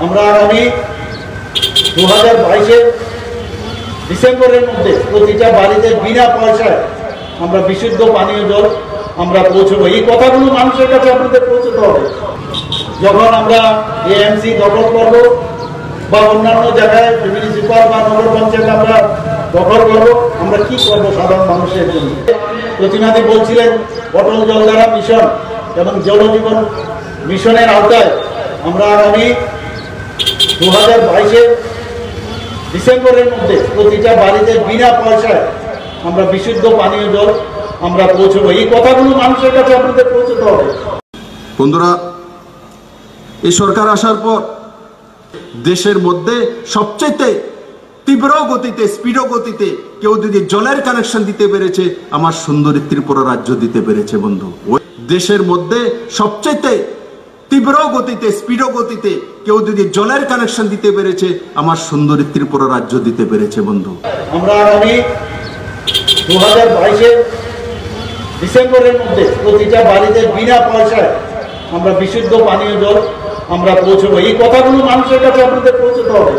আমরা আগামী 2022-এর ডিসেম্বরের মধ্যে প্রতিটা বাড়িতে বিনা পয়সায় আমরা বিশুদ্ধ পানীয় জল আমরা পৌঁছবো। এই কথাগুলো মানুষের কাছে আপনাদের পৌঁছতে হবে। যখন আমরা এএমসি দখল করব বা অন্যান্য জায়গায় মিউনিসিপাল বা নগর পঞ্চায়েত আমরা দখল করব, আমরা কি করব সাধারণ মানুষের জন্য? প্রতিনিধি বলছিলেন অটল জলধারা মিশন এবং জল জীবন মিশনের আওতায় আমরা আগামী 2022-এর ডিসেম্বরের মধ্যে প্রতিটা বাড়িতে বিনা পয়সায় আমরা বিশুদ্ধ পানীয় জল আমরা পৌঁছবো। এই কথাগুলো মানুষের কাছে আপনাদের পৌঁছতে হবে। বন্ধুরা, এই সরকার আসার পর দেশের মধ্যে সবচেয়ে তীব্র গতিতে, স্পিড গতিতে কেউ যদি জলের কানেকশন দিতে পেরেছে, আমার সুন্দরী ত্রিপুরা রাজ্য দিতে পেরেছে বন্ধু। দেশের মধ্যে সবচেয়ে তীব্র গতিতে, স্পিড গতিতে কেউ যদি জলের কানেকশন দিতে পেরেছে, আমার সুন্দরী ত্রিপুরা রাজ্য দিতে পেরেছে বন্ধু। আমরা আগামী 2022-এর ডিসেম্বরের মধ্যে প্রতিটা বাড়িতে বিনা পয়সায় আমরা বিশুদ্ধ পানীয় জল আমরা পৌঁছবো। এই কথাগুলো মানুষের কাছে আপনাদের পৌঁছতে হবে।